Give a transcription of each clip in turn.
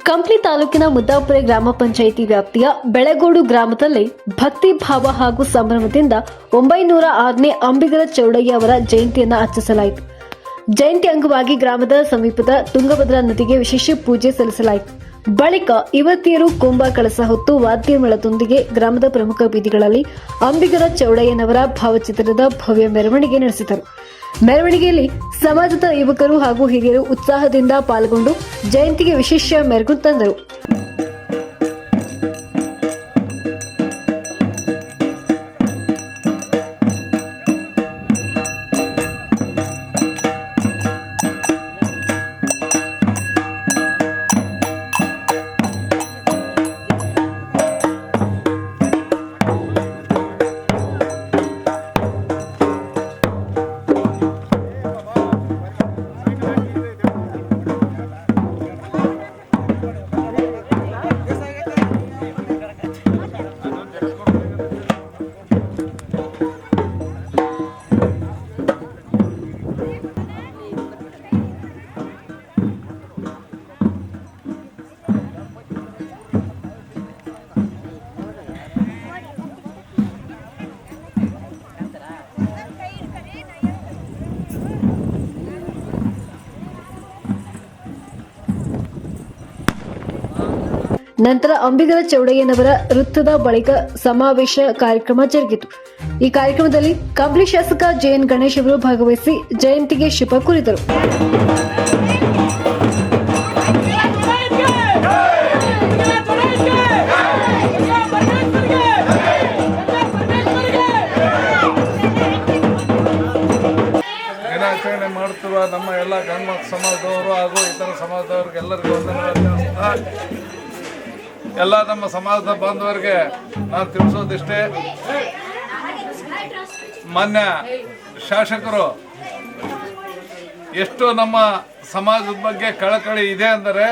ಕಂಪ್ಲಿ ತಾಲೂಕಿನ ಮುದ್ದಾಪುರ ಗ್ರಾಮ ಪಂಚಾಯಿತಿ ವ್ಯಾಪ್ತಿಯ ಬೆಳಗೋಡು ಗ್ರಾಮದಲ್ಲಿ ಭಕ್ತಿ ಭಾವ ಹಾಗೂ ಸಂಭ್ರಮದಿಂದ 906ನೇ ಅಂಬಿಗರ ಚೌಡಯ್ಯ ಅವರ ಜಯಂತಿಯನ್ನು ಆಚರಿಸಲಾಯಿತು. ಜಯಂತಿ ಅಂಗವಾಗಿ ಗ್ರಾಮದ ಸಮೀಪದ ತುಂಗಭದ್ರಾ ನದಿಗೆ ವಿಶೇಷ ಪೂಜೆ ಸಲ್ಲಿಸಲಾಯಿತು. ಬಳಿಕ ಯುವತಿಯರು ಕುಂಭ ಕಳಸ ಹೊತ್ತು ವಾದ್ಯ ಮೇಳದೊಂದಿಗೆ ಗ್ರಾಮದ ಪ್ರಮುಖ ಬೀದಿಗಳಲ್ಲಿ ಅಂಬಿಗರ ಚೌಡಯ್ಯನವರ ಭಾವಚಿತ್ರದ ಭವ್ಯ ಮೆರವಣಿಗೆ ನಡೆಸಿದರು. ಮೆರವಣಿಗೆಯಲ್ಲಿ ಸಮಾಜದ ಯುವಕರು ಹಾಗೂ ಹಿರಿಯರು ಉತ್ಸಾಹದಿಂದ ಪಾಲ್ಗೊಂಡು ಜಯಂತಿಗೆ ವಿಶೇಷ ಮೆರುಗು ತಂದರು. ನಂತರ ಅಂಬಿಗರ ಚೌಡಯ್ಯನವರ ವೃತ್ತದ ಬಳಿಕ ಸಮಾವೇಶ ಕಾರ್ಯಕ್ರಮ ಜರುಗಿತು. ಈ ಕಾರ್ಯಕ್ರಮದಲ್ಲಿ ಕಂಪ್ಲಿ ಶಾಸಕ ಜೆಎನ್ ಗಣೇಶ್ ಅವರು ಭಾಗವಹಿಸಿ ಜಯಂತಿಗೆ ಶುಭ ಕೋರಿದರು. ದಿನಾಚರಣೆ ಮಾಡುತ್ತಿರುವ ನಮ್ಮ ಎಲ್ಲ ಗಣಮತ ಸಮಾಜದವರು ಹಾಗೂ ಇತರ ಸಮಾಜದವರಿಗೆಲ್ಲರಿಗೂ ವಂದನೆಗಳನ್ನು ಎಲ್ಲ ನಮ್ಮ ಸಮಾಜದ ಬಾಂಧವರಿಗೆ ನಾನು ತಿಳಿಸೋದಿಷ್ಟೇ, ಮಾನ್ಯ ಶಾಸಕರು ಎಷ್ಟು ನಮ್ಮ ಸಮಾಜದ ಬಗ್ಗೆ ಕಳಕಳಿ ಇದೆ ಅಂದರೆ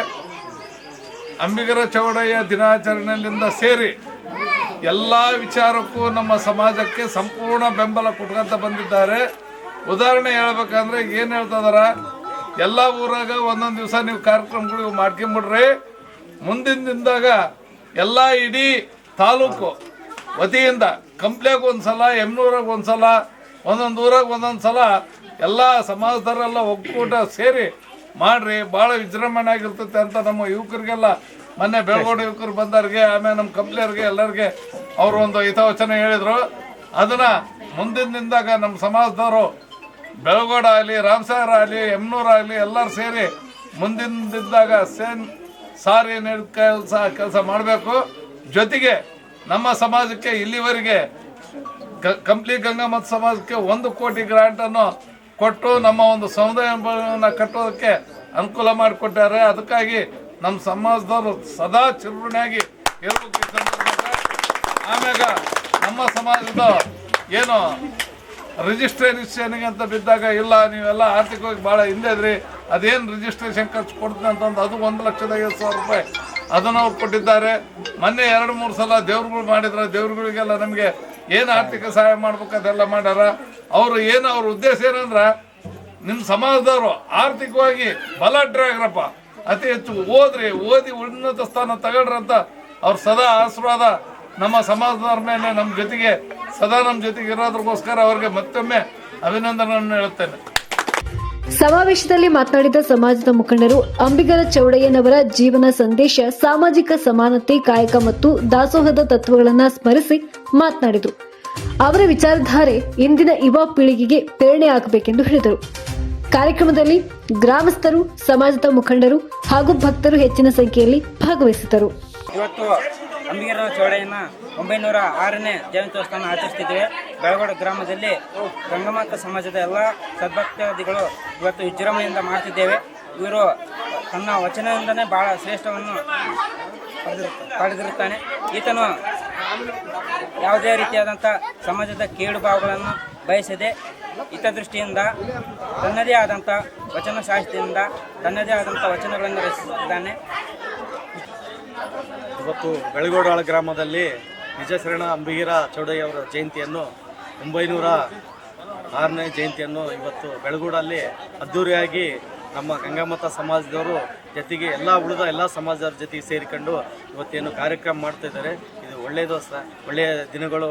ಅಂಬಿಗರ ಚೌಡಯ್ಯ ದಿನಾಚರಣೆಯಿಂದ ಸೇರಿ ಎಲ್ಲ ವಿಚಾರಕ್ಕೂ ನಮ್ಮ ಸಮಾಜಕ್ಕೆ ಸಂಪೂರ್ಣ ಬೆಂಬಲ ಕೊಟ್ಕೊಂತ ಬಂದಿದ್ದಾರೆ. ಉದಾಹರಣೆ ಹೇಳ್ಬೇಕಂದ್ರೆ ಏನು ಹೇಳ್ತಿದಾರ, ಎಲ್ಲ ಊರಾಗ ಒಂದೊಂದು ದಿವಸ ನೀವು ಕಾರ್ಯಕ್ರಮಗಳು ಮಾಡ್ಕೊಂಬಿಡ್ರಿ, ಮುಂದಿನ ದಿನದಾಗ ಎಲ್ಲ ಇಡೀ ತಾಲೂಕು ವತಿಯಿಂದ ಕಂಪ್ಲಿಯಾಗ ಒಂದ್ಸಲ, ಎಮ್ನೂರಾಗ ಒಂದ್ಸಲ, ಒಂದೊಂದು ಊರಾಗ ಒಂದೊಂದು ಸಲ ಎಲ್ಲ ಸಮಾಜದವರೆಲ್ಲ ಒಕ್ಕೂಟ ಸೇರಿ ಮಾಡ್ರಿ, ಭಾಳ ವಿಜೃಂಭಣೆ ಆಗಿರ್ತೈತೆ ಅಂತ ನಮ್ಮ ಯುವಕರಿಗೆಲ್ಲ ಮೊನ್ನೆ ಬೆಳಗೋಡು ಯುವಕರು ಬಂದವ್ರಿಗೆ, ಆಮೇಲೆ ನಮ್ಮ ಕಂಪ್ಲಿಯವ್ರಿಗೆ ಎಲ್ಲರಿಗೆ ಅವರು ಒಂದು ಹಿತವಚನ ಹೇಳಿದರು. ಅದನ್ನು ಮುಂದಿನ ದಿನದಾಗ ನಮ್ಮ ಸಮಾಜದವರು ಬೆಳಗೋಡ ಆಗಲಿ, ರಾಮಸಾಗರ ಆಗಲಿ, ಎಮ್ನೂರಾಗಲಿ ಎಲ್ಲರೂ ಸೇರಿ ಮುಂದಿನ ದಿನದಾಗ ಸಾರಿ ಕೆಲಸ ಮಾಡಬೇಕು. ಜೊತೆಗೆ ನಮ್ಮ ಸಮಾಜಕ್ಕೆ ಇಲ್ಲಿವರೆಗೆ ಕಂಪ್ಲಿ ಗಂಗಾಮತ ಸಮಾಜಕ್ಕೆ 1 ಕೋಟಿ ಗ್ರಾಂಟನ್ನು ಕೊಟ್ಟು ನಮ್ಮ ಒಂದು ಸಮುದಾಯವನ್ನು ಕಟ್ಟೋದಕ್ಕೆ ಅನುಕೂಲ ಮಾಡಿಕೊಟ್ಟಾರೆ. ಅದಕ್ಕಾಗಿ ನಮ್ಮ ಸಮಾಜದವರು ಸದಾ ಚಿರುಣಿಯಾಗಿ ಇರಬೇಕು. ಆಮ್ಯಾಗ ನಮ್ಮ ಸಮಾಜದ ಏನು ರಿಜಿಸ್ಟ್ರೇಷನ್ಗೆ ಅಂತ ಬಿದ್ದಾಗ ಇಲ್ಲ ನೀವೆಲ್ಲ ಆರ್ಥಿಕವಾಗಿ ಭಾಳ ಹಿಂದೆ ಅದೇನು ರಿಜಿಸ್ಟ್ರೇಷನ್ ಖರ್ಚು ಕೊಡ್ತೀನಿ ಅಂತಂದು ಅದು 1,50,000 ರೂಪಾಯಿ ಅದನ್ನು ಅವ್ರು ಕೊಟ್ಟಿದ್ದಾರೆ. ಮೊನ್ನೆ 2-3 ಸಲ ದೇವ್ರುಗಳು ಮಾಡಿದ್ರೆ ದೇವ್ರುಗಳಿಗೆಲ್ಲ ನಮಗೆ ಏನು ಆರ್ಥಿಕ ಸಹಾಯ ಮಾಡ್ಬೇಕು ಅದೆಲ್ಲ ಮಾಡ್ಯಾರ. ಅವರು ಏನು ಅವ್ರ ಉದ್ದೇಶ ಏನಂದ್ರೆ ನಿಮ್ಮ ಸಮಾಜದವರು ಆರ್ಥಿಕವಾಗಿ ಬಲಾಢ್ಯರಾಗ್ರಪ್ಪ, ಅತಿ ಹೆಚ್ಚು ಓದಿ ಉನ್ನತ ಸ್ಥಾನ ತಗೊಳ್ರಂತ ಅವ್ರು ಸದಾ ಆಶೀರ್ವಾದ ನಮ್ಮ ಸಮಾಜದವ್ರ ಮೇಲೆ ನಮ್ಮ ಜೊತೆಗೆ ಸದಾ ನಮ್ಮ ಜೊತೆಗೆ ಇರೋದಕ್ಕೋಸ್ಕರ ಅವರಿಗೆ ಮತ್ತೊಮ್ಮೆ ಅಭಿನಂದನೆಯನ್ನು ಹೇಳುತ್ತೇನೆ. ಸಮಾವೇಶದಲ್ಲಿ ಮಾತನಾಡಿದ ಸಮಾಜದ ಮುಖಂಡರು ಅಂಬಿಗರ ಚೌಡಯ್ಯನವರ ಜೀವನ ಸಂದೇಶ ಸಾಮಾಜಿಕ ಸಮಾನತೆ, ಕಾಯಕ ಮತ್ತು ದಾಸೋಹದ ತತ್ವಗಳನ್ನು ಸ್ಮರಿಸಿ ಮಾತನಾಡಿದರು. ಅವರ ವಿಚಾರಧಾರೆ ಇಂದಿನ ಯುವ ಪೀಳಿಗೆಗೆ ಪ್ರೇರಣೆ ಆಗಬೇಕೆಂದು ಹೇಳಿದರು. ಕಾರ್ಯಕ್ರಮದಲ್ಲಿ ಗ್ರಾಮಸ್ಥರು, ಸಮಾಜದ ಮುಖಂಡರು ಹಾಗೂ ಭಕ್ತರು ಹೆಚ್ಚಿನ ಸಂಖ್ಯೆಯಲ್ಲಿ ಭಾಗವಹಿಸಿದರು. ಇವತ್ತು ಅಂಬಿಗರ ಚೌಡಯ್ಯನ 906ನೇ ಜಯಂತ್ಯೋತ್ಸವವನ್ನು ಆಚರಿಸ್ತಿದ್ದೇವೆ. ಬೆಳಗೋಡು ಗ್ರಾಮದಲ್ಲಿ ಗಂಗಮಾತ ಸಮಾಜದ ಎಲ್ಲ ಸದ್ಭಕ್ತಾದಿಗಳು ಇವತ್ತು ವಿಜೃಂಭಣೆಯಿಂದ ಮಾಡ್ತಿದ್ದೇವೆ. ಇವರು ತನ್ನ ವಚನದಿಂದನೇ ಬಹಳ ಶ್ರೇಷ್ಠವನ್ನು ಪಡೆದಿರುತ್ತಾನೆ. ಈತನು ಯಾವುದೇ ರೀತಿಯಾದಂಥ ಸಮಾಜದ ಕೇಡು ಭಾವಗಳನ್ನು ಬಯಸದೆ ಹಿತದೃಷ್ಟಿಯಿಂದ ತನ್ನದೇ ಆದಂಥ ವಚನ ಸಾಹಿತ್ಯದಿಂದ ತನ್ನದೇ ಆದಂಥ ವಚನಗಳನ್ನು ರಚಿಸಿದ್ದಾನೆ. ಇವತ್ತು ಬೆಳಗೋಡು ಗ್ರಾಮದಲ್ಲಿ ನಿಜ ಶರಣ ಅಂಬಿಗರ ಚೌಡಯ್ಯ ಅವರ ಜಯಂತಿಯನ್ನು 906ನೇ ಜಯಂತಿಯನ್ನು ಇವತ್ತು ಬೆಳಗೋಡಲ್ಲಿ ಅದ್ದೂರಿಯಾಗಿ ನಮ್ಮ ಗಂಗಾಮತ ಸಮಾಜದವರು ಜೊತೆಗೆ ಉಳಿದ ಎಲ್ಲ ಸಮಾಜದವ್ರ ಜೊತೆಗೆ ಸೇರಿಕೊಂಡು ಇವತ್ತೇನು ಕಾರ್ಯಕ್ರಮ ಮಾಡ್ತಾ ಇದ್ದಾರೆ. ಇದು ಒಳ್ಳೆಯದು ಒಳ್ಳೆಯ ದಿನಗಳು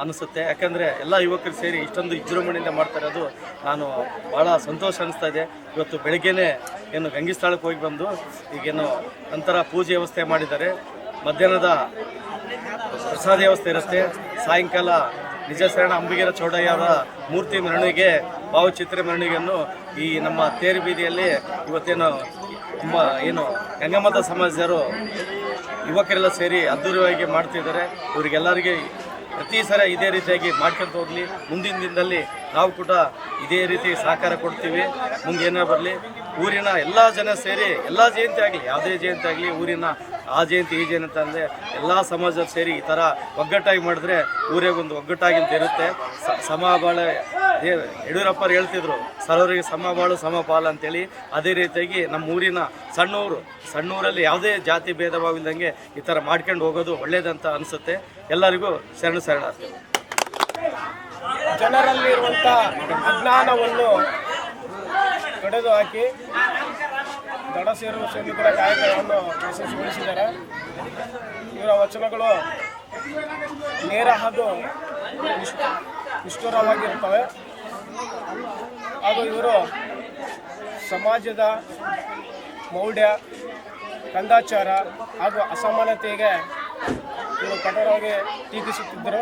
ಅನಿಸುತ್ತೆ. ಯಾಕಂದರೆ ಎಲ್ಲ ಯುವಕರು ಸೇರಿ ಇಷ್ಟೊಂದು ವಿಜೃಂಭಣೆಯಿಂದ ಮಾಡ್ತಾರೆ, ಅದು ನಾನು ಭಾಳ ಸಂತೋಷ ಅನಿಸ್ತಾ ಇದೆ. ಇವತ್ತು ಬೆಳಗ್ಗೆನೇ ಏನು ಗಂಗೆ ಸ್ಥಳಕ್ಕೆ ಹೋಗಿ ಬಂದು ಈಗೇನು ನಂತರ ಪೂಜೆ ವ್ಯವಸ್ಥೆ ಮಾಡಿದ್ದಾರೆ. ಮಧ್ಯಾಹ್ನದ ಪ್ರಸಾದ ವ್ಯವಸ್ಥೆ ಇರುತ್ತೆ. ಸಾಯಂಕಾಲ ನಿಜ ಶರಣ ಅಂಬಿಗರ ಚೌಡಯ್ಯ ಅವರ ಮೂರ್ತಿ ಮೆರವಣಿಗೆ, ಭಾವಚಿತ್ರ ಮೆರವಣಿಗೆಯನ್ನು ಈ ನಮ್ಮ ತೇರು ಬೀದಿಯಲ್ಲಿ ಇವತ್ತೇನು ನಮ್ಮ ಏನು ಗಂಗಾಮತ ಸಮಾಜದವರು ಯುವಕರೆಲ್ಲ ಸೇರಿ ಅದ್ದೂರಿಯಾಗಿ ಮಾಡ್ತಿದ್ದಾರೆ. ಇವರಿಗೆಲ್ಲರಿಗೆ ಪ್ರತಿ ಸಲ ಇದೇ ರೀತಿಯಾಗಿ ಮಾಡ್ಕೊಂತ ಹೋಗಲಿ. ಮುಂದಿನ ದಿನದಲ್ಲಿ ನಾವು ಕೂಡ ಇದೇ ರೀತಿ ಸಹಕಾರ ಕೊಡ್ತೀವಿ. ಮುಂದೆ ಏನೇ ಬರಲಿ, ಊರಿನ ಎಲ್ಲ ಜನ ಸೇರಿ ಎಲ್ಲ ಜಯಂತಿ ಆಗಲಿ, ಯಾವುದೇ ಜಯಂತಿ ಆಗಲಿ, ಊರಿನ ಆ ಜಯಂತಿ ಈ ಜಯಂತಿ ಅಂದರೆ ಎಲ್ಲ ಸಮಾಜದವ್ರು ಸೇರಿ ಈ ಥರ ಒಗ್ಗಟ್ಟಾಗಿ ಮಾಡಿದ್ರೆ ಊರಿಗೊಂದು ಒಗ್ಗಟ್ಟಾಗಿಂತ ಇರುತ್ತೆ. ಸಮಬಾಳು ಯಡಿಯೂರಪ್ಪರು ಹೇಳ್ತಿದ್ರು, ಸರ್ವರಿಗೆ ಸಮಬಾಳು ಸಮಪಾಲು ಅಂತೇಳಿ. ಅದೇ ರೀತಿಯಾಗಿ ನಮ್ಮ ಊರಿನ ಸಣ್ಣೂರಲ್ಲಿ ಯಾವುದೇ ಜಾತಿ ಭೇದ ಭಾವವಿಲ್ಲದಂಗೆ ಈ ಥರ ಮಾಡ್ಕೊಂಡು ಹೋಗೋದು ಒಳ್ಳೇದಂತ ಅನಿಸುತ್ತೆ. ಎಲ್ಲರಿಗೂ ಶರಣಾರ್ಥಿ. ಜನರಲ್ಲಿರುವಂಥ ಅಜ್ಞಾನವನ್ನು ತೊಡೆದು ಹಾಕಿ ದಡ ಸೇರುವ ಸೈನಿಕರ ಕಾರ್ಯಕ್ರಮವನ್ನು ಯಶಸ್ವಿಗೊಳಿಸಿದ್ದಾರೆ. ಇವರ ವಚನಗಳು ನೇರ ಹಾಗೂ ನಿಷ್ಠುರವಾಗಿರುತ್ತವೆ. ಹಾಗೂ ಇವರು ಸಮಾಜದ ಮೌಢ್ಯ, ಕಂದಾಚಾರ ಹಾಗೂ ಅಸಮಾನತೆಗೆ ಇವರು ಕಠೋರವಾಗಿ ಟೀಕಿಸುತ್ತಿದ್ದರು.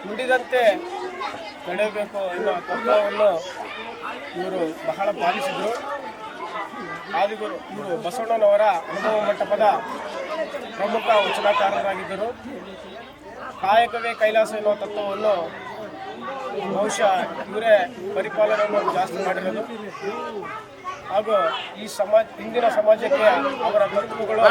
ನುಡಿದಂತೆ ನಡೆಯಬೇಕು ಎನ್ನುವ ತತ್ವವನ್ನು ಇವರು ಬಹಳ ಪಾಲಿಸಿದರು. ಆದಿಗುರು ಇವರು ಬಸವಣ್ಣನವರ ಅನುಭವ ಮಂಟಪದ ಪ್ರಮುಖ ವಚನಕಾರರಾಗಿದ್ದರು. ಕಾಯಕವೇ ಕೈಲಾಸ ಎನ್ನುವ ತತ್ವವನ್ನು ಬಹುಶಃ ಇವರೇ ಪರಿಪಾಲನೆಯನ್ನು ಜಾಸ್ತಿ ಮಾಡಿರೋದು. ಹಾಗೂ ಈ ಇಂದಿನ ಸಮಾಜಕ್ಕೆ ಅವರ ತತ್ವಗಳು